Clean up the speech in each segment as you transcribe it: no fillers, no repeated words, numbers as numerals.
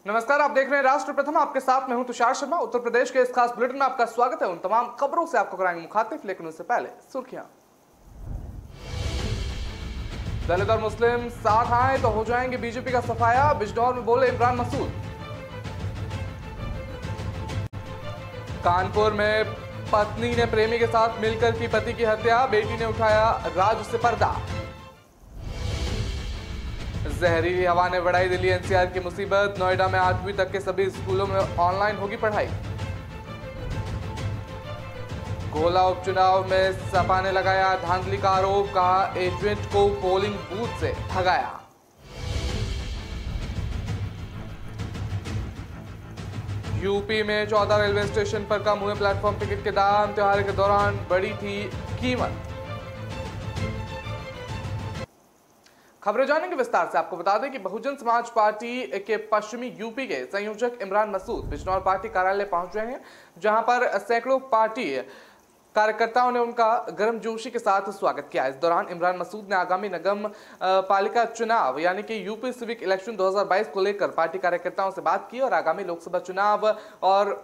नमस्कार, आप देख रहे हैं राष्ट्र प्रथम। आपके साथ मैं हूं तुषार शर्मा। उत्तर प्रदेश के इस खास बुलेटिन में आपका स्वागत है। उन तमाम खबरों से आपको कराएंगे मुखातिब, लेकिन उससे पहले सुर्खियां। दलित और मुस्लिम साथ आए तो हो जाएंगे बीजेपी का सफाया, बिजनौर में बोले इमरान मसूद। कानपुर में पत्नी ने प्रेमी के साथ मिलकर की पति की हत्या, बेटी ने उठाया राज से पर्दा। जहरीली हवा ने बढ़ाई दिल्ली एनसीआर की मुसीबत, नोएडा में 8वीं तक के सभी स्कूलों में ऑनलाइन होगी पढ़ाई। गोला उपचुनाव में सपा ने लगाया धांधली का आरोप, कहा एजेंट को पोलिंग बूथ से भगाया। यूपी में 14 रेलवे स्टेशन पर कम हुए प्लेटफॉर्म टिकट के दाम, त्योहार के दौरान बढ़ी थी कीमत। खबरें जानेंगे विस्तार से। आपको बता दें कि बहुजन समाज पार्टी के पश्चिमी यूपी के संयोजक इमरान मसूद बिजनौर पार्टी कार्यालय पहुंच रहे हैं, जहां पर सैकड़ों पार्टी कार्यकर्ताओं ने उनका गर्मजोशी के साथ स्वागत किया। इस दौरान इमरान मसूद ने आगामी नगर पालिका चुनाव यानी कि यूपी सिविक इलेक्शन 2022 को लेकर पार्टी कार्यकर्ताओं से बात की और आगामी लोकसभा चुनाव और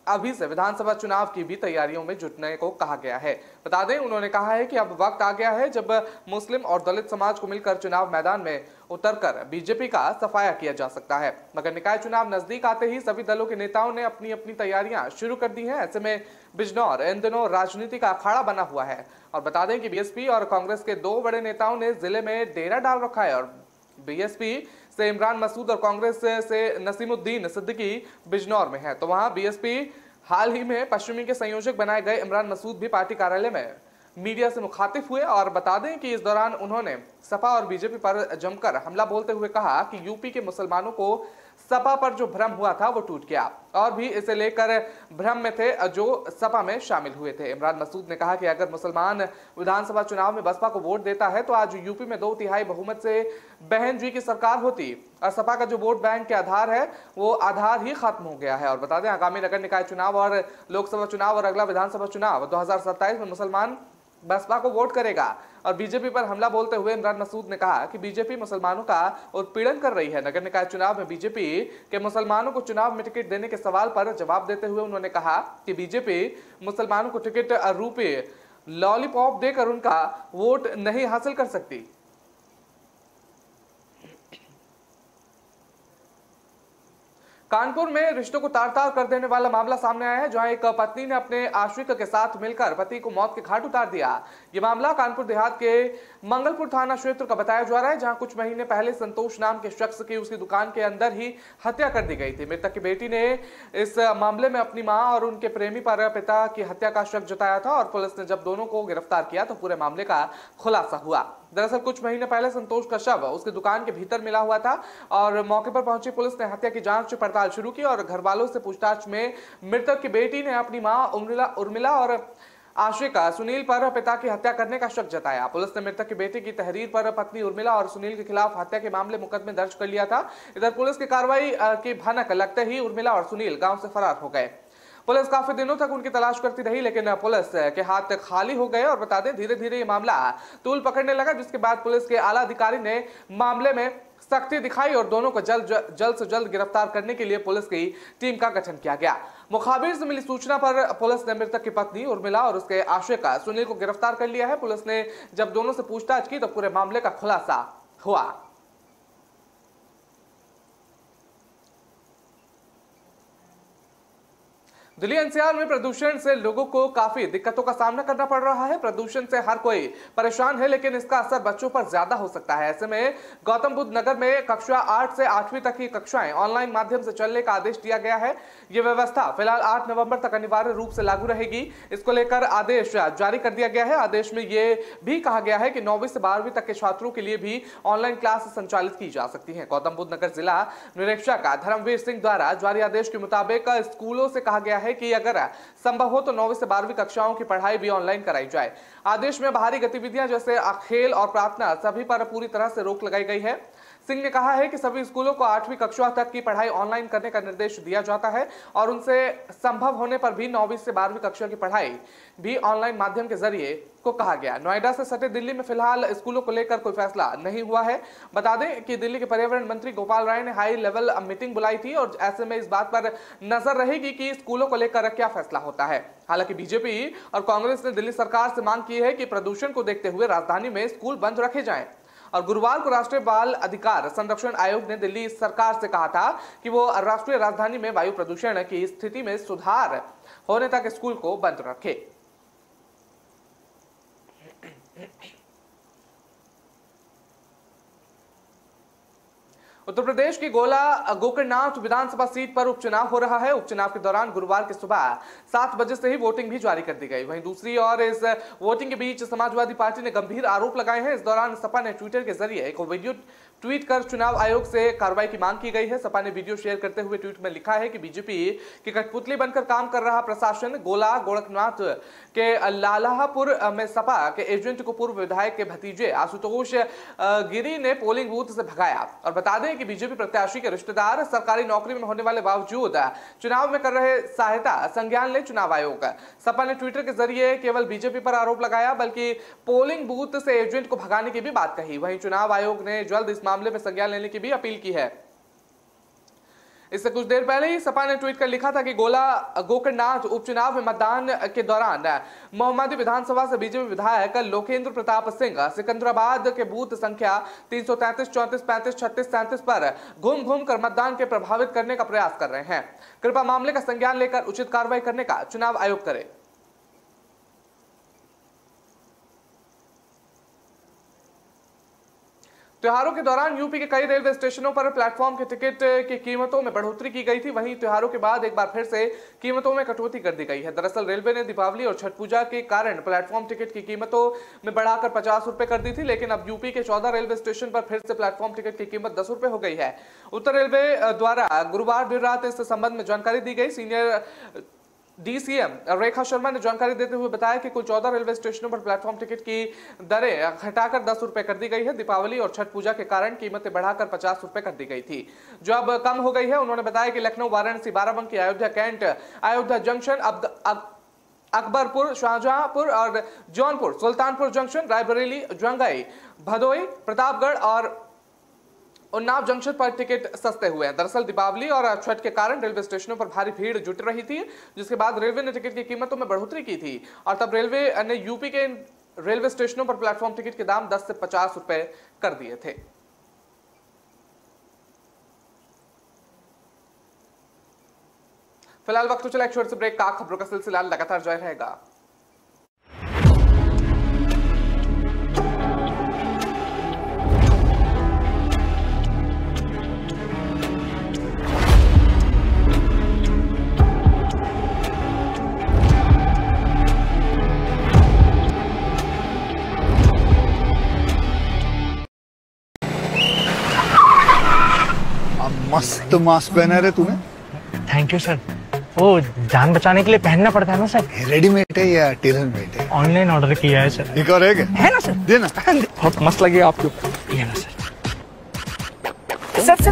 अभी से विधानसभा चुनाव की भी तैयारियों में जुटने को कहा गया है। बता दें, उन्होंने कहा है कि अब वक्त आ गया है जब मुस्लिम और दलित समाज को मिलकर चुनाव मैदान में उतरकर बीजेपी का सफाया किया जा सकता है। नगर निकाय चुनाव नजदीक आते ही सभी दलों के नेताओं ने अपनी अपनी तैयारियां शुरू कर दी हैं। ऐसे में बिजनौर इन दिनों राजनीति का अखाड़ा बना हुआ है। और बता दें कि बीएसपी और कांग्रेस के दो बड़े नेताओं ने जिले में डेरा डाल रखा है। और बीएसपी से इमरान मसूद और कांग्रेस से नसीमुद्दीन सिद्दीकी बिजनौर में है, तो वहां बीएसपी हाल ही में पश्चिमी के संयोजक बनाए गए इमरान मसूद भी पार्टी कार्यालय में मीडिया से मुखातिब हुए। और बता दें कि इस दौरान उन्होंने सपा और बीजेपी पर जमकर हमला बोलते हुए कहा कि यूपी के मुसलमानों को सपा पर जो भ्रम हुआ था वो टूट गया, और भी इसे लेकर भ्रम में थे जो सपा में शामिल हुए थे। इमरान मसूद ने कहा कि अगर मुसलमान विधानसभा चुनाव में बसपा को वोट देता है तो आज यूपी में 2/3 बहुमत से बहन जी की सरकार होती, और सपा का जो वोट बैंक के आधार है वो आधार ही खत्म हो गया है। और बता दें, आगामी नगर निकाय चुनाव और लोकसभा चुनाव और अगला विधानसभा चुनाव 2027 में मुसलमान बसपा को वोट करेगा। और बीजेपी पर हमला बोलते हुए इमरान मसूद ने कहा कि बीजेपी मुसलमानों का उत्पीड़न कर रही है। नगर निकाय चुनाव में बीजेपी के मुसलमानों को चुनाव में टिकट देने के सवाल पर जवाब देते हुए उन्होंने कहा कि बीजेपी मुसलमानों को टिकट रूपी लॉलीपॉप देकर उनका वोट नहीं हासिल कर सकती। कानपुर में रिश्तों को तार-तार कर देने वाला मामला सामने आया है, जहां एक पत्नी ने अपने आश्रित के साथ मिलकर पति को मौत के घाट उतार दिया। यह मामला कानपुर देहात के मंगलपुर थाना क्षेत्र का बताया जा रहा है, जहां कुछ महीने पहले संतोष नाम के शख्स की उसकी दुकान के अंदर ही हत्या कर दी गई थी। मृतक की बेटी ने इस मामले में अपनी मां और उनके प्रेमी पर पिता की हत्या का शक जताया था, और पुलिस ने जब दोनों को गिरफ्तार किया तो पूरे मामले का खुलासा हुआ। दरअसल कुछ महीने पहले संतोष का शव उसकी दुकान के भीतर मिला हुआ था, और मौके पर पहुंची पुलिस ने हत्या की जांच पड़ताल शुरू की। और घर वालों से पूछताछ में मृतक की बेटी ने अपनी मां उर्मिला और आशिका सुनील पर पिता की हत्या करने का शक जताया। पुलिस ने मृतक की बेटी की तहरीर पर पत्नी उर्मिला और सुनील के खिलाफ हत्या के मामले मुकदमे दर्ज कर लिया था। इधर पुलिस की कार्रवाई की भनक लगते ही उर्मिला और सुनील गांव से फरार हो गए। पुलिस काफी दिनों तक उनकी तलाश करती रही, लेकिन पुलिस के हाथ खाली हो गए। और बता दें, धीरे धीरे ये मामला तूल पकड़ने लगा, जिसके बाद पुलिस के आला अधिकारी ने मामले में सख्ती दिखाई और दोनों को जल्द से जल्द गिरफ्तार करने के लिए पुलिस की टीम का गठन किया गया। मुखाबिर से मिली सूचना पर पुलिस ने मृतक की पत्नी उर्मिला और उसके आशिका सुनील को गिरफ्तार कर लिया है। पुलिस ने जब दोनों से पूछताछ की तो पूरे मामले का खुलासा हुआ। दिल्ली एनसीआर में प्रदूषण से लोगों को काफी दिक्कतों का सामना करना पड़ रहा है। प्रदूषण से हर कोई परेशान है, लेकिन इसका असर बच्चों पर ज्यादा हो सकता है। ऐसे में गौतम बुद्ध नगर में कक्षा 8 से 8वीं तक की कक्षाएं ऑनलाइन माध्यम से चलने का आदेश दिया गया है। यह व्यवस्था फिलहाल 8 नवंबर तक अनिवार्य रूप से लागू रहेगी। इसको लेकर आदेश जारी कर दिया गया है। आदेश में यह भी कहा गया है कि 9वीं से 12वीं तक के छात्रों के लिए भी ऑनलाइन क्लास संचालित की जा सकती है। गौतम बुद्ध नगर जिला निरीक्षक धर्मवीर सिंह द्वारा जारी आदेश के मुताबिक स्कूलों से कहा गया है कि अगर संभव हो तो 9वीं से 12वीं कक्षाओं की पढ़ाई भी ऑनलाइन कराई जाए। आदेश में बाहरी गतिविधियां जैसे खेल और प्रार्थना सभी पर पूरी तरह से रोक लगाई गई है। सिंह ने कहा है कि सभी स्कूलों को 8वीं कक्षा तक की पढ़ाई ऑनलाइन करने का निर्देश दिया जाता है, और उनसे संभव होने पर भी 9वीं से 12वीं कक्षा की पढ़ाई भी ऑनलाइन माध्यम के जरिए को कहा गया। नोएडा से सटे दिल्ली में फिलहाल स्कूलों को लेकर कोई फैसला नहीं हुआ है। बता दें कि दिल्ली के पर्यावरण मंत्री गोपाल राय ने हाई लेवल मीटिंग बुलाई थी और ऐसे में इस बात पर नजर रहेगी कि स्कूलों को लेकर क्या फैसला होता है। हालांकि बीजेपी और कांग्रेस ने दिल्ली सरकार से मांग की है कि प्रदूषण को देखते हुए राजधानी में स्कूल बंद रखे जाएं। और गुरुवार को राष्ट्रीय बाल अधिकार संरक्षण आयोग ने दिल्ली सरकार से कहा था कि वो राष्ट्रीय राजधानी में वायु प्रदूषण की स्थिति में सुधार होने तक स्कूल को बंद रखे। उत्तर प्रदेश की गोकर्णनाथ विधानसभा सीट पर उपचुनाव हो रहा है। उपचुनाव के दौरान गुरुवार की सुबह 7 बजे से ही वोटिंग भी जारी कर दी गई। वहीं दूसरी ओर इस वोटिंग के बीच समाजवादी पार्टी ने गंभीर आरोप लगाए हैं। इस दौरान सपा ने ट्विटर के जरिए एक वीडियो ट्वीट कर चुनाव आयोग से कार्रवाई की मांग की गई है। सपा ने वीडियो शेयर करते हुए ट्वीट में लिखा है कि बीजेपी की कठपुतली बनकर काम कर रहा प्रशासन गोरखनाथ के लालापुर में सपा के एजेंट को पूर्व विधायक के भतीजे आशुतोष गिरी ने पोलिंग बूथ से भगाया। और बता दें कि बीजेपी प्रत्याशी के रिश्तेदार सरकारी नौकरी में होने वाले बावजूद चुनाव में कर रहे सहायता संज्ञान ले चुनाव आयोग। सपा ने ट्विटर के जरिए केवल बीजेपी पर आरोप लगाया बल्कि पोलिंग बूथ से एजेंट को भगाने की भी बात कही। वहीं चुनाव आयोग ने जल्द इस मामले में संज्ञान लेने की भी अपील की है। इससे कुछ देर पहले ही सपा ने ट्वीट कर लिखा था कि गोकर्णनाथ उपचुनाव में मतदान के दौरान मोहम्मदी विधानसभा से बीजेपी विधायक लोकेंद्र प्रताप सिंह सिकंदराबाद के बूथ संख्या 333, 34, 35, 36, 37 पर घूम कर मतदान के प्रभावित करने का प्रयास कर रहे हैं। कृपया मामले का संज्ञान लेकर उचित कार्रवाई करने का चुनाव आयोग करे। त्योहारों के दौरान यूपी के कई रेलवे स्टेशनों पर प्लेटफॉर्म के टिकट की कीमतों में बढ़ोतरी की गई थी। वहीं त्योहारों के बाद एक बार फिर से कीमतों में कटौती कर दी गई है। दरअसल रेलवे ने दीपावली और छठ पूजा के कारण प्लेटफॉर्म टिकट की कीमतों में बढ़ाकर 50 रुपए कर दी थी, लेकिन अब यूपी के 14 रेलवे स्टेशन पर फिर से प्लेटफॉर्म टिकट की कीमत 10 रुपए हो गई है। उत्तर रेलवे द्वारा गुरुवार देर रात इस संबंध में जानकारी दी गई। सीनियर डीसीएम रेखा शर्मा ने जानकारी देते हुए बताया कि कुल 14 रेलवे स्टेशनों पर प्लेटफॉर्म टिकट की दरें घटाकर 10 रुपए कर दी गई है। दीपावली और छठ पूजा के कारण कीमतें बढ़ाकर 50 रुपए कर दी गई थी, जो अब कम हो गई है। उन्होंने बताया कि लखनऊ, वाराणसी, बाराबंकी, अयोध्या कैंट, अयोध्या जंक्शन, अकबरपुर, शाहजहांपुर और जौनपुर, सुल्तानपुर जंक्शन, रायबरेली, जंगाई, भदोई, प्रतापगढ़ और उन्नाव जंक्शन पर टिकट सस्ते हुए हैं। दरअसल दीपावली और छठ के कारण रेलवे स्टेशनों पर भारी भीड़ जुट रही थी, जिसके बाद रेलवे ने टिकट की कीमतों में बढ़ोतरी की थी और तब रेलवे ने यूपी के रेलवे स्टेशनों पर प्लेटफॉर्म टिकट के दाम 10 से 50 रुपए कर दिए थे। फिलहाल वक्त तो चला एक छोटे से ब्रेक का। खबरों का सिलसिला लगातार जारी रहेगा। मस्त मास्क पहना रे तूने। Thank you sir. वो जान बचाने के लिए पहनना पड़ता है ना सर। रेडीमेड है या टेलर मेड है? ऑनलाइन ऑर्डर किया है सर। एक और है ना सर। देना। बहुत मस्त लगे आपको। ये ना सर।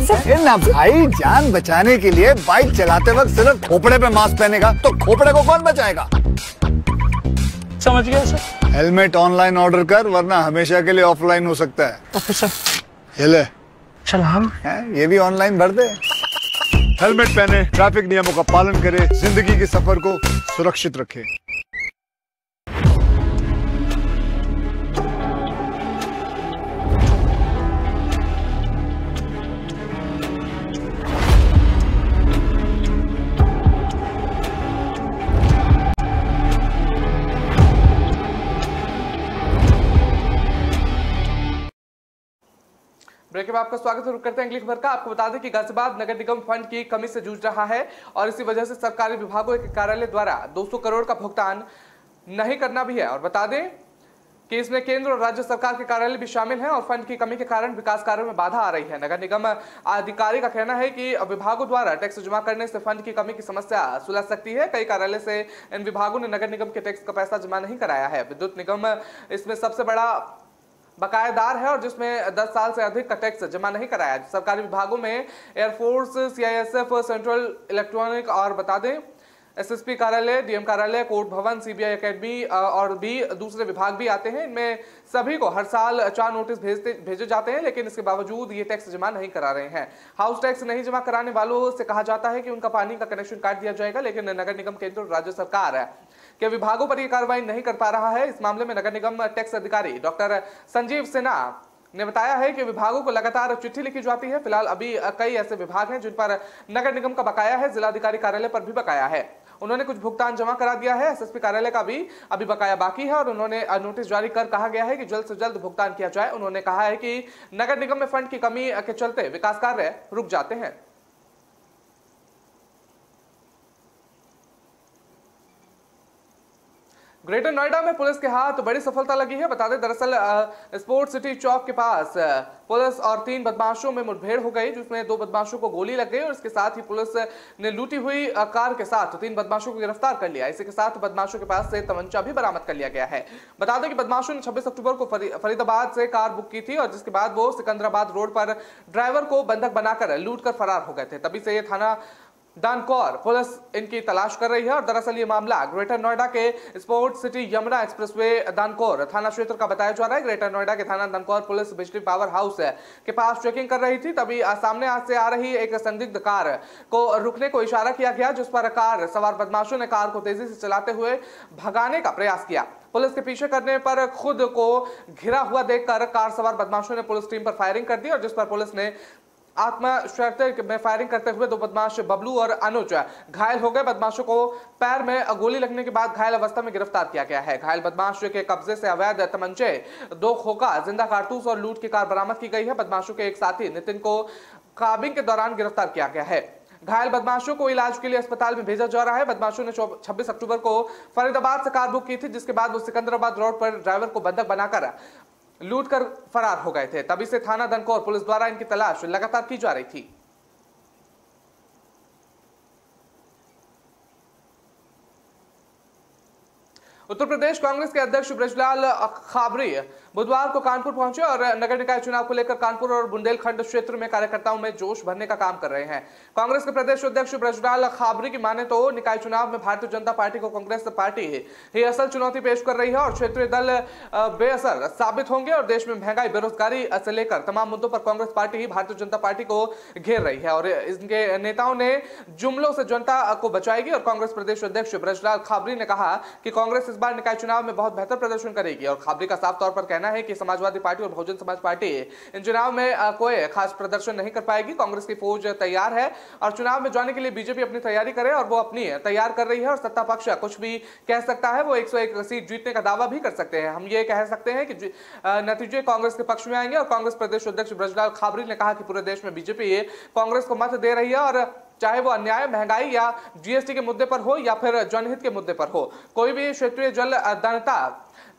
सर ना भाई, जान बचाने के लिए बाइक चलाते वक्त सिर्फ खोपड़े पे मास्क पहनेगा तो खोपड़े को कौन बचाएगा? समझ गया सर। हेलमेट ऑनलाइन ऑर्डर कर, वरना हमेशा के लिए ऑफलाइन हो सकता है। Okay sir. ये ले। चल हम ये भी ऑनलाइन भर दे। हेलमेट पहने, ट्रैफिक नियमों का पालन करे, जिंदगी के सफर को सुरक्षित रखे। ब्रेक में आपका स्वागत है। रुक करते हैं अगली खबर का। आपको बता दें कि गाजियाबाद नगर निगम फंड की कमी से जूझ रहा है और इसी वजह से सरकारी विभागों के कार्यालय द्वारा 200 करोड़ का भुगतान नहीं करना भी है। और बता दें कि इसमें केंद्र और राज्य सरकार के कार्यालय भी शामिल हैं और फंड की कमी के कारण विकास कार्यों में बाधा आ रही है। नगर निगम अधिकारी का कहना है कि विभागों द्वारा टैक्स जमा करने से फंड की कमी की समस्या सुलझ सकती है। कई कार्यालय से इन विभागों ने नगर निगम के टैक्स का पैसा जमा नहीं कराया है। विद्युत निगम इसमें सबसे बड़ा बकायेदार है और जिसमें 10 साल से अधिक का टैक्स जमा नहीं कराया। सरकारी विभागों में एयरफोर्स, सीआईएसएफ, सेंट्रल इलेक्ट्रॉनिक और बता दें एसएसपी कार्यालय, डीएम कार्यालय, कोर्ट भवन, सीबीआई एकेडमी और भी दूसरे विभाग भी आते हैं। इनमें सभी को हर साल 4 नोटिस भेजे जाते हैं, लेकिन इसके बावजूद ये टैक्स जमा नहीं करा रहे हैं। हाउस टैक्स नहीं जमा कराने वालों से कहा जाता है कि उनका पानी का कनेक्शन काट दिया जाएगा, लेकिन नगर निगम, केंद्र और राज्य सरकार के विभागों पर यह कार्रवाई नहीं कर पा रहा है। इस मामले में नगर निगम टैक्स अधिकारी डॉक्टर संजीव सिन्हा ने बताया है कि विभागों को लगातार चिट्ठी लिखी जाती है। फिलहाल अभी कई ऐसे विभाग हैं जिन पर नगर निगम का बकाया है, जिलाधिकारी कार्यालय पर भी बकाया है। उन्होंने कुछ भुगतान जमा करा दिया है, एसएसपी कार्यालय का भी अभी बकाया बाकी है और उन्होंने नोटिस जारी कर कहा गया है कि जल्द से जल्द भुगतान किया जाए। उन्होंने कहा है कि नगर निगम में फंड की कमी के चलते विकास कार्य रुक जाते हैं। ग्रेटर नोएडा में पुलिस के हाथ बड़ी सफलता लगी है। बता दें, दरअसल स्पोर्ट्स सिटी चौक के पास पुलिस और 3 बदमाशों में मुठभेड़ हो गई, जिसमें 2 बदमाशों को गोली लग गई और इसके साथ ही पुलिस ने लूटी हुई कार के साथ 3 बदमाशों को गिरफ्तार कर लिया। इसी के साथ बदमाशों के पास से तमंचा भी बरामद कर लिया गया है। बता दें कि बदमाशों ने 26 अक्टूबर को फरीदाबाद से कार बुक की थी और जिसके बाद वो सिकंदराबाद रोड पर ड्राइवर को बंधक बनाकर लूट कर फरार हो गए थे। तभी से ये थाना दानकौर पुलिस इनकी तलाश कर रही है और दरअसल ये मामला ग्रेटर नोएडा के स्पोर्ट्स सिटी यमुना एक्सप्रेसवे दानकौर थाना क्षेत्र का बताया जा रहा है। ग्रेटर नोएडा के थाना दानकौर पुलिस बिजली पावर हाउस के पास चेकिंग कर रही थी, तभी सामने से आ रही एक संदिग्ध कार को रुकने को इशारा किया गया, जिस पर कार सवार बदमाशों ने कार को तेजी से चलाते हुए भगाने का प्रयास किया। पुलिस के पीछे करने पर खुद को घिरा हुआ देखकर कार सवार बदमाशों ने पुलिस टीम पर फायरिंग कर दी और जिस पर पुलिस ने आत्मशस्त्र में फायरिंग करते हुए 2 बदमाश बबलू और अनुज घायल हो गए। बदमाशों को पैर में गोली लगने के बाद घायल अवस्था में गिरफ्तार किया गया है। घायल बदमाश के कब्जे से अवैध तमंचे, 2 खोखा, जिंदा कारतूस और लूट की कार बरामद की गई है। बदमाशों के एक साथी नितिन को काबिंग के दौरान गिरफ्तार किया गया है। घायल बदमाशों को इलाज के लिए अस्पताल में भेजा जा रहा है। बदमाशों ने 26 अक्टूबर को फरीदाबाद से कार बुक की थी, जिसके बाद वो सिकंदराबाद रोड पर ड्राइवर को बंधक बनाकर लूट कर फरार हो गए थे। तभी से थाना दानकौर पुलिस द्वारा इनकी तलाश लगातार की जा रही थी। उत्तर प्रदेश कांग्रेस के अध्यक्ष ब्रजलाल खाबरी बुधवार को कानपुर पहुंचे और नगर निकाय चुनाव को लेकर कानपुर और बुंदेलखंड क्षेत्र में कार्यकर्ताओं में जोश भरने का काम कर रहे हैं। कांग्रेस के प्रदेश अध्यक्ष ब्रजलाल खाबरी की माने तो निकाय चुनाव में भारतीय जनता पार्टी को कांग्रेस पार्टी ही असल चुनौती पेश कर रही है और क्षेत्रीय दल बेअसर साबित होंगे और देश में महंगाई, बेरोजगारी से लेकर तमाम मुद्दों पर कांग्रेस पार्टी ही भारतीय जनता पार्टी को घेर रही है और इनके नेताओं ने जुमलों से जनता को बचाएगी। और कांग्रेस प्रदेश अध्यक्ष ब्रजलाल खाबरी ने कहा कि कांग्रेस इस बार निकाय चुनाव में बहुत बेहतर प्रदर्शन करेगी और खाबरी का साफ तौर पर कहना है कि समाजवादी पार्टी और बहुजन समाज पार्टी इन चुनाव में कोई खास प्रदर्शन नहीं कर पाएगी। कांग्रेस की फौज तैयार है और चुनाव में जाने के लिए बीजेपी अपनी तैयारी करे और वो अपनी तैयार कर रही है और सत्ता पक्ष कुछ भी कह सकता है, वो 101 सीट जीतने का दावा भी कर सकते हैं। हम ये कह सकते हैं कि नतीजे कांग्रेस के पक्ष में आएंगे और कांग्रेस प्रदेश अध्यक्ष ब्रजलाल खाबरी ने कहा कि पूरे देश में बीजेपी कांग्रेस को मत दे रही है और चाहे वो अन्याय, महंगाई या जीएसटी के मुद्दे पर हो या फिर जनहित के मुद्दे पर हो, कोई भी क्षेत्रीय जल जनता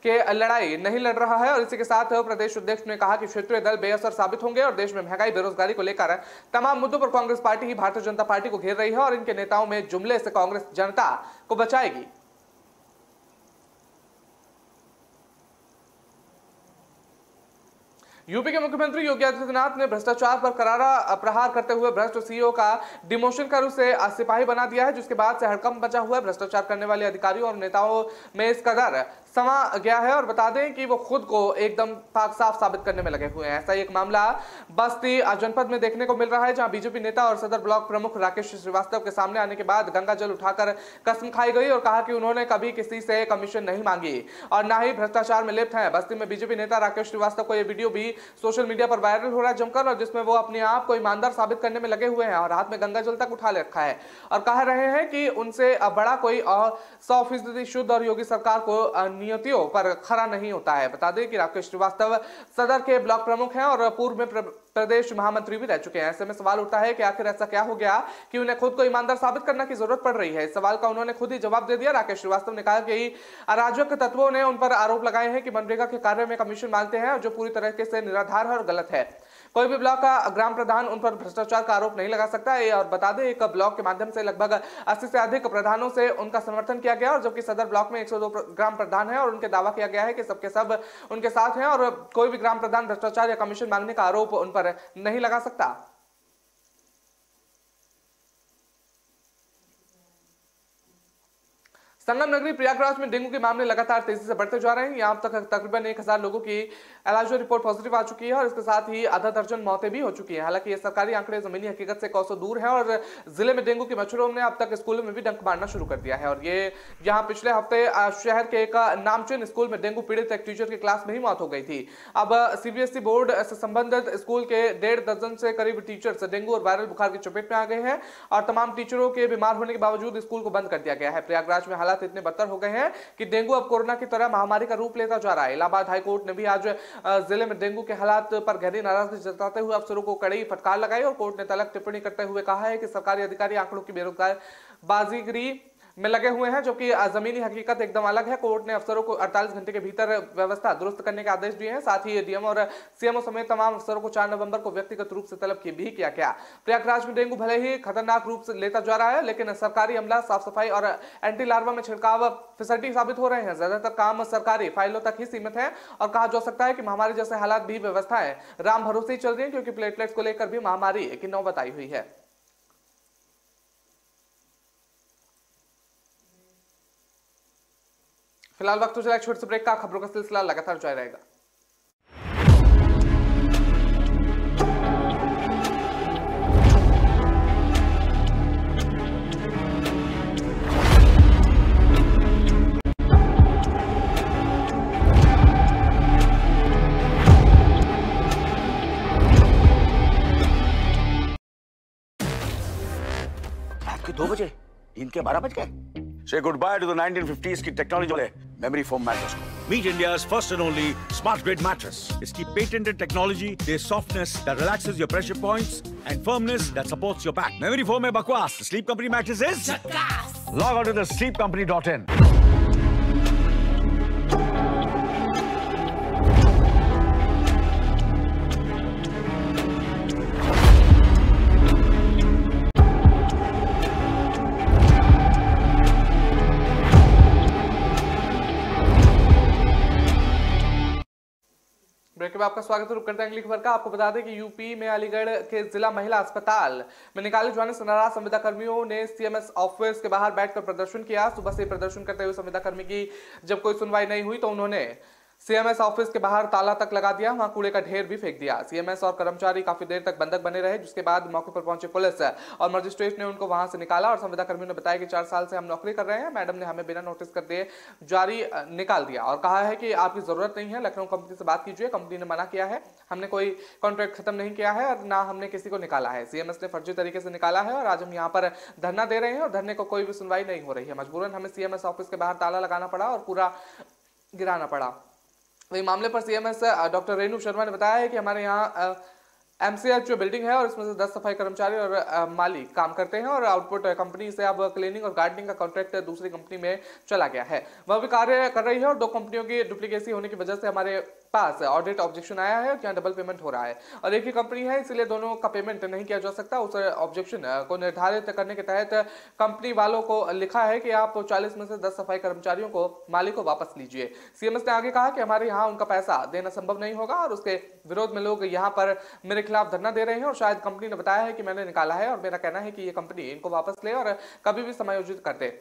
के लड़ाई नहीं लड़ रहा है। और इसी के साथ प्रदेश अध्यक्ष ने कहा कि क्षेत्रीय दल बेअसर साबित होंगे और देश में महंगाई, बेरोजगारी को लेकर तमाम मुद्दों पर कांग्रेस पार्टी ही भारतीय जनता पार्टी को घेर रही है और इनके नेताओं में जुमले से कांग्रेस जनता को बचाएगी। यूपी के मुख्यमंत्री योगी आदित्यनाथ ने भ्रष्टाचार पर करारा प्रहार करते हुए भ्रष्ट सीईओ का डिमोशन कर उसे सिपाही बना दिया है, जिसके बाद से हड़कंप मचा हुआ है। भ्रष्टाचार करने वाले अधिकारियों और नेताओं में इस कदर समा गया है और बता दें कि वो खुद को एकदम पाक साफ साबित करने में लगे हुए हैं। ऐसा एक मामला बस्ती जनपद में देखने को मिल रहा है, जहां बीजेपी नेता और सदर ब्लॉक प्रमुख राकेश श्रीवास्तव के सामने आने के बाद गंगा जल उठाकर कसम खाई गई और कहा कि उन्होंने कभी किसी से कमीशन नहीं मांगी और ना ही भ्रष्टाचार में लिप्त है। बस्ती में बीजेपी नेता राकेश श्रीवास्तव को यह वीडियो भी सोशल मीडिया पर वायरल हो रहा है जमकर, और जिसमें वो अपने आप को ईमानदार साबित करने में लगे हुए हैं और हाथ में गंगा जल तक उठा रखा है और कह रहे हैं कि उनसे बड़ा कोई 100% शुद्ध और योगी सरकार को नियतियों पर खरा नहीं होता है। बता दें कि राकेश श्रीवास्तव सदर के ब्लॉक प्रमुख हैं और पूर्व में प्रदेश महामंत्री भी रह चुके हैं। ऐसे में सवाल उठता है कि आखिर ऐसा क्या हो गया कि उन्हें खुद को ईमानदार साबित करने की जरूरत पड़ रही है। इस सवाल का उन्होंने खुद ही जवाब दे दिया। राकेश श्रीवास्तव ने कहा कि अराजक तत्वों ने उन पर आरोप लगाए हैं कि मनरेगा के कार्य में कमीशन मांगते हैं, जो पूरी तरीके से निराधार है और गलत है। कोई भी ब्लॉक का ग्राम प्रधान उन पर भ्रष्टाचार का आरोप नहीं लगा सकता है। और बता दें, एक ब्लॉक के माध्यम से लगभग 80 से अधिक प्रधानों से उनका समर्थन किया गया और जबकि सदर ब्लॉक में 102 ग्राम प्रधान है और उनके दावा किया गया है कि सबके सब उनके साथ हैं और कोई भी ग्राम प्रधान भ्रष्टाचार या कमीशन मांगने का आरोप उन पर नहीं लगा सकता। संगम नगरी प्रयागराज में डेंगू के मामले लगातार तेजी से बढ़ते जा रहे हैं। यहां तक तकरीबन 1000 लोगों की इलाज रिपोर्ट पॉजिटिव आ चुकी है और इसके साथ ही आधा दर्जन मौतें भी हो चुकी हैं। हालांकि ये सरकारी आंकड़े जमीनी हकीकत से कोसों दूर है और जिले में डेंगू के मच्छरों ने अब तक स्कूलों में भी डंक मारना शुरू कर दिया है। और ये यहाँ पिछले हफ्ते शहर के एक नामचीन स्कूल में डेंगू पीड़ित एक टीचर की क्लास में ही मौत हो गई थी। अब सीबीएसई बोर्ड से संबंधित स्कूल के 1.5 दर्जन से करीब टीचर्स डेंगू और वायरल बुखार की चपेट में आ गए हैं और तमाम टीचरों के बीमार होने के बावजूद स्कूल को बंद कर दिया गया है। प्रयागराज में हालात इतने बदतर हो गए हैं कि डेंगू अब कोरोना की तरह महामारी का रूप लेता जा रहा है। इलाहाबाद हाईकोर्ट ने भी आज जिले में डेंगू के हालात पर गहरी नाराजगी जताते हुए अफसरों को कड़ी फटकार लगाई और कोर्ट ने तलब टिप्पणी करते हुए कहा है कि सरकारी अधिकारी आंकड़ों की बेरोजगार बाजीगरी में लगे हुए हैं, जो कि जमीनी हकीकत एकदम अलग है। कोर्ट ने अफसरों को 48 घंटे के भीतर व्यवस्था दुरुस्त करने के आदेश दिए हैं। साथ ही डीएम और सीएमओ समेत तमाम अफसरों को 4 नवंबर को व्यक्तिगत रूप से तलब भी किया गया। प्रयागराज में डेंगू भले ही खतरनाक रूप से लेता जा रहा है, लेकिन सरकारी अमला साफ सफाई और एंटी लार्वा में छिड़काव फिसड्डी साबित हो रहे हैं। ज्यादातर काम सरकारी फाइलों तक ही सीमित है और कहा जा सकता है कि महामारी जैसे हालात भी व्यवस्थाएं राम भरोसे ही चल रही है, क्योंकि प्लेटलेट्स को लेकर भी महामारी की नौबत आई हुई है। फिलहाल वक्त हो चला एक छोटे से ब्रेक का। खबरों का सिलसिला लगातार जारी रहेगा। रात के 2 बजे, दिन के 12 बज गए। Say goodbye to the 1950s की टेक्नोलॉजी वाले memory foam mattress को। Meet India's first and only smart grid mattress. इसकी patented technology, there's softness that relaxes your pressure points and firmness that supports your back. Memory foam है बकवास, the Sleep Company mattress is झक्कास। Log on to the sleepcompany.in. Break के बाद आपका स्वागत है। रुक करते हैं अगली खबर का। आपको बता दें कि यूपी में अलीगढ़ के जिला महिला अस्पताल में निकाले जाने से नाराज संविदा कर्मियों ने सीएमएस ऑफिस के बाहर बैठकर प्रदर्शन किया। सुबह से प्रदर्शन करते हुए संविदा कर्मी की जब कोई सुनवाई नहीं हुई तो उन्होंने सीएमएस ऑफिस के बाहर ताला तक लगा दिया, वहां कूड़े का ढेर भी फेंक दिया। सीएमएस और कर्मचारी काफी देर तक बंधक बने रहे, जिसके बाद मौके पर पहुंचे पुलिस और मजिस्ट्रेट ने उनको वहां से निकाला। और संविदा कर्मियों ने बताया कि 4 साल से हम नौकरी कर रहे हैं, मैडम ने हमें बिना नोटिस कर दिए जारी निकाल दिया और कहा है कि आपकी जरूरत नहीं है, लखनऊ कंपनी से बात कीजिए। कंपनी ने मना किया है, हमने कोई कॉन्ट्रैक्ट खत्म नहीं किया है और ना हमने किसी को निकाला है। सीएमएस ने फर्जी तरीके से निकाला है और आज हम यहाँ पर धरना दे रहे हैं और धरने को कोई भी सुनवाई नहीं हो रही है। मजबूरन हमें सीएमएस ऑफिस के बाहर ताला लगाना पड़ा और पूरा गिराना पड़ा। वही मामले पर सीएमएस डॉक्टर रेणु शर्मा ने बताया है कि हमारे यहाँ एमसीएच जो बिल्डिंग है और इसमें से 10 सफाई कर्मचारी और माली काम करते हैं और आउटपुट कंपनी से अब क्लीनिंग और गार्डनिंग का कॉन्ट्रैक्ट दूसरी कंपनी में चला गया है। वह भी कार्य कर रही है और 2 कंपनियों की डुप्लीकेसी होने की वजह से हमारे पास ऑडिट ऑब्जेक्शन आया है कि डबल पेमेंट हो रहा है और एक ही कंपनी है, इसलिए दोनों का पेमेंट नहीं किया जा सकता। उस ऑब्जेक्शन को निर्धारित करने के तहत कंपनी वालों को लिखा है कि आप 40 में से 10 सफाई कर्मचारियों को मालिक को वापस लीजिए। सीएमएस ने आगे कहा कि हमारे यहाँ उनका पैसा देना संभव नहीं होगा और उसके विरोध में लोग यहाँ पर मेरे खिलाफ धरना दे रहे हैं और शायद कंपनी ने बताया है कि मैंने निकाला है और मेरा कहना है कि ये कंपनी इनको वापस ले और कभी भी समायोजित कर दे।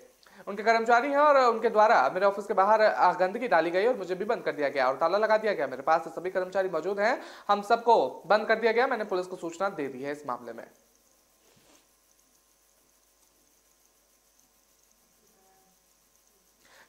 उनके कर्मचारी हैं और उनके द्वारा मेरे ऑफिस के बाहर गंदगी डाली गई और मुझे भी बंद कर दिया गया और ताला लगा दिया गया। मेरे पास सभी कर्मचारी मौजूद हैं, हम सबको बंद कर दिया गया। मैंने पुलिस को सूचना दे दी है इस मामले में।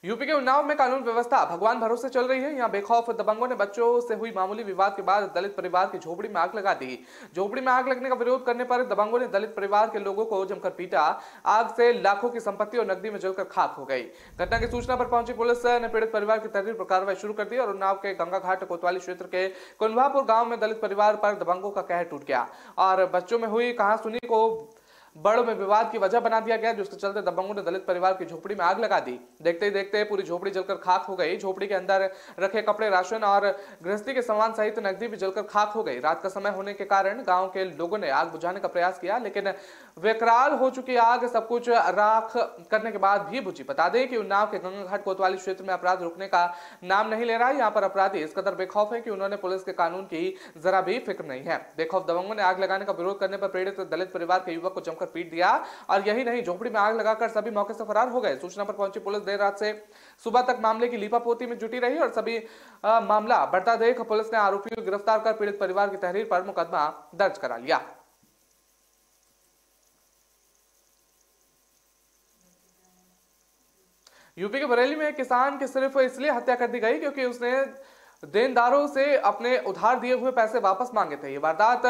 यूपी के उन्नाव में कानून व्यवस्था भगवान भरोसे चल रही है। यहाँ बेखौफ दबंगों ने बच्चों से हुई मामूली विवाद के बाद दलित परिवार की झोपड़ी में आग लगा दी। झोपड़ी में आग लगने का विरोध करने पर दबंगों ने दलित परिवार के लोगों को जमकर पीटा। आग से लाखों की संपत्ति और नकदी में जलकर खाक हो गई। घटना की सूचना पर पहुंची पुलिस ने पीड़ित परिवार की तहरीर पर कार्रवाई शुरू कर दी और उन्नाव के गंगा घाट कोतवाली क्षेत्र के कुंभापुर गांव में दलित परिवार पर दबंगों का कहर टूट गया और बच्चों में हुई कहासुनी को बड़ों में विवाद की वजह बना दिया गया, जिसके चलते दबंगों ने दलित परिवार की झोपड़ी में आग लगा दी। देखते ही देखते पूरी झोपड़ी जलकर खाक हो गई। झोपड़ी के अंदर रखे कपड़े, राशन और गृहस्थी के सामान सहित नकदी भी जलकर खाक हो गई। रात का समय होने के कारण गांव के लोगों ने आग बुझाने का प्रयास किया, लेकिन विकराल हो चुकी आग सब कुछ राख करने के बाद भी बुझी। बता दें कि उन्नाव के गंगा घाट कोतवाली क्षेत्र में अपराध रुकने का नाम नहीं ले रहा है। यहाँ पर अपराधी इस कदर बेखौफ है कि उन्होंने पुलिस के कानून की जरा भी फिक्र नहीं है। बेखौफ दबंगों ने आग लगाने का विरोध करने पर पीड़ित दलित परिवार के युवक को जमकर कर पीट दिया और यही नहीं, झोपड़ी में आग लगाकर सभी मौके से फरार हो गए। सूचना पर पहुंची पुलिस देर रात से सुबह तक मामले की लीपापोती में जुटी रही और सभी मामला बढ़ता देख पुलिस ने आरोपियों को गिरफ्तार कर पीड़ित परिवार की तहरीर पर मुकदमा दर्ज करा लिया। यूपी के बरेली में एक किसान की सिर्फ इसलिए हत्या कर दी गई क्योंकि उसने देनदारों से अपने उधार दिए हुए पैसे वापस मांगे थे। ये वारदात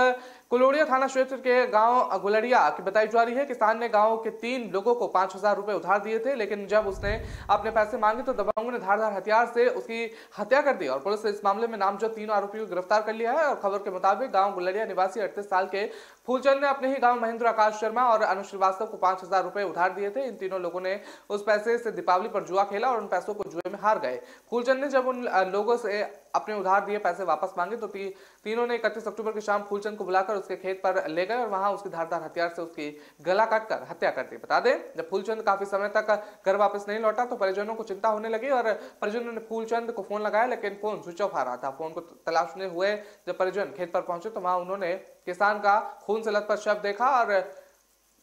कुलोड़िया थाना क्षेत्र के गांव गुलड़िया की बताई जा रही है। किसान ने गांव के 3 लोगों को 5,000 रुपए उधार दिए थे, लेकिन जब उसने अपने पैसे मांगे तो दबंगों ने धारदार हथियार से उसकी हत्या कर दी और पुलिस ने इस मामले में नामजद 3 आरोपियों को गिरफ्तार कर लिया है। और खबर के मुताबिक गांव गुलड़िया निवासी 38 साल के फूलचंद ने अपने ही गांव महेंद्र आकाश शर्मा और अनु श्रीवास्तव को 5,000 रुपए उधार दिए थे। इन तीनों लोगों ने उस पैसे से दीपावली पर जुआ खेला और उन पैसों को जुए में हार गए। फूलचंद ने जब उन लोगों से अपने उधार दिए पैसे वापस मांगे तो तीनों ने 31 अक्टूबर की शाम फूलचंद को बुलाकर उसके खेत पर ले गए और वहां उसकी धारदार हथियार से उसकी गला काटकर हत्या कर दी। बता दें, जब फूलचंद काफी समय तक घर वापस नहीं लौटा तो परिजनों को चिंता होने लगी और परिजनों ने फूलचंद को फोन लगाया, लेकिन फोन स्विच ऑफ आ रहा था। फोन को तलाशने हुए जब परिजन खेत पर पहुंचे तो वहां उन्होंने किसान का खून से लथपथ शव देखा और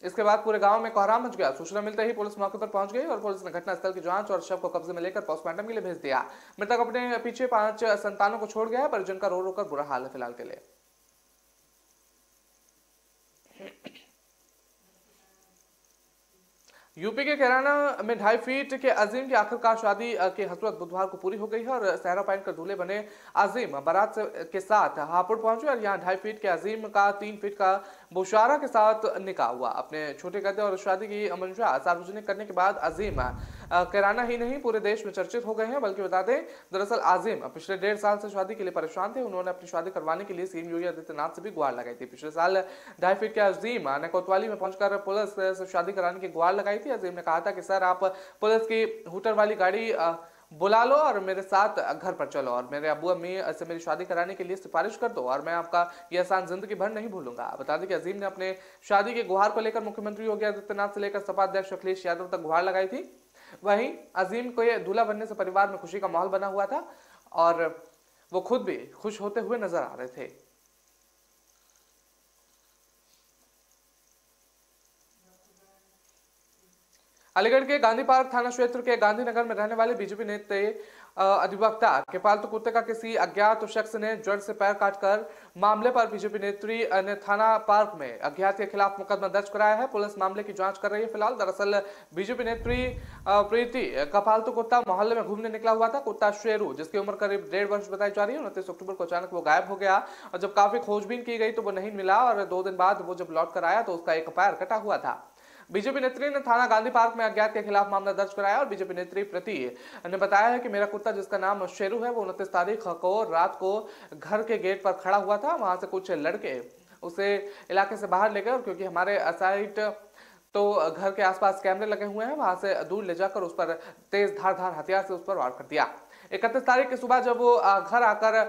इसके बाद पूरे गांव में कोहराम मच गया। सूचना मिलते ही पुलिस मौके पर पहुंच गई और पुलिस ने घटनास्थल की जांच और शव को कब्जे में लेकर पोस्टमार्टम के लिए भेज दिया। मृतक अपने पीछे 5 संतानों को छोड़ गया। परिजन का रो रो कर बुरा हाल है फिलहाल के लिए। यूपी के कैराना में 2.5 फीट के अजीम की आखिरकार शादी की हसरत बुधवार को पूरी हो गई है और सहरा पहनकर दूल्हे बने अजीम बारात के साथ हापुड़ पहुंचे और यहां 2.5 फीट के अजीम का 3 फीट का बुशारा के साथ निकाह हुआ। अपने छोटे कद और शादी की मंशा सार्वजनिक करने के बाद अजीम कैराना ही नहीं पूरे देश में चर्चित हो गए हैं। बल्कि बता दें, दरअसल अजीम पिछले 1.5 साल से शादी के लिए परेशान थे। उन्होंने अपनी शादी करवाने के लिए सीएम योगी आदित्यनाथ से भी गुहार लगाई थी। पिछले साल 2.5 फीट के अजीम ने कोतवाली में पहुंचकर पुलिस से शादी कराने की गुहार लगाई थी। अजीम ने कहा था कि सर, आप पुलिस की हूटर वाली गाड़ी बुला लो और मेरे साथ घर पर चलो और मेरे अब्बू अम्मी से मेरी शादी कराने के लिए सिफारिश कर दो और मैं आपका यह एहसान जिंदगी भर नहीं भूलूंगा। बता दें कि अजीम ने अपने शादी के गुहार को लेकर मुख्यमंत्री योगी आदित्यनाथ से लेकर सपा अध्यक्ष अखिलेश यादव तक गुहार लगाई थी। वहीं अजीम को यह दूल्हा बनने से परिवार में खुशी का माहौल बना हुआ था और वो खुद भी खुश होते हुए नजर आ रहे थे। अलीगढ़ के गांधी पार्क थाना क्षेत्र के गांधीनगर में रहने वाले बीजेपी नेता अधिवक्ता के पालतू कुत्ते का किसी अज्ञात शख्स ने जड़ से पैर काटकर मामले पर बीजेपी नेत्री ने थाना पार्क में अज्ञात के खिलाफ मुकदमा दर्ज कराया है। पुलिस मामले की जांच कर रही है। फिलहाल दरअसल बीजेपी नेत्री प्रीति का पालतू कुत्ता मोहल्ले में घूमने निकला हुआ था। कुत्ता शेरू, जिसकी उम्र करीब 1.5 वर्ष बताई जा रही है, 29 अक्टूबर को अचानक वो गायब हो गया और जब काफी खोजबीन की गई तो वो नहीं मिला और 2 दिन बाद वो जब लौट कर आया तो उसका एक पैर कटा हुआ था। बीजेपी नेत्री ने थाना गांधी पार्क में अज्ञात के खिलाफ मामला दर्ज कराया और बीजेपी नेत्री प्रीति ने बताया है कि मेरा कुत्ता, जिसका नाम शेरू है, वो 29 तारीख को रात को घर के गेट पर खड़ा हुआ था। वहां से कुछ लड़के उसे इलाके से बाहर ले गए और क्योंकि हमारे साइड तो घर के आसपास कैमरे लगे हुए हैं, वहां से दूर ले जाकर उस पर तेज धारदार हथियार से उस पर वार कर दिया। 31 तारीख की सुबह जब वो घर आकर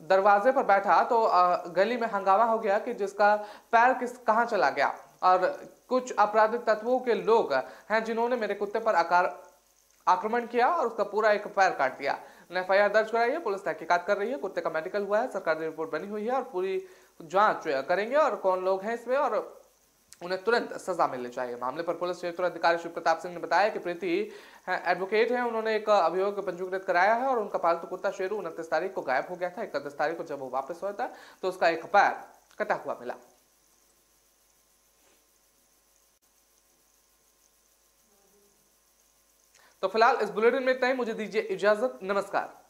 दरवाजे पर बैठा तो गली में हंगामा हो गया कि जिसका पैर कहां चला गया और कुछ आपराधिक तत्वों के लोग हैं जिन्होंने मेरे कुत्ते पर आक्रमण किया और उसका पूरा एक पैर काट दिया। एफआईआर दर्ज कराई है। पुलिस तहकीकात कर रही है। कुत्ते का मेडिकल हुआ है। सरकारी रिपोर्ट बनी हुई है और पूरी जांच करेंगे और कौन लोग हैं इसमें और उन्हें तुरंत सजा मिलनी चाहिए। मामले पर पुलिस क्षेत्र अधिकारी शिव प्रताप सिंह ने बताया कि प्रीति एडवोकेट है, उन्होंने एक अभियोग पंजीकृत कराया है और उनका पालतू कुत्ता शेरू 29 तारीख को गायब हो गया था। 31 तारीख को जब वो वापस हुआ था तो उसका एक पैर कटा हुआ मिला। तो फिलहाल इस बुलेटिन में इतना ही। मुझे दीजिए इजाजत। नमस्कार।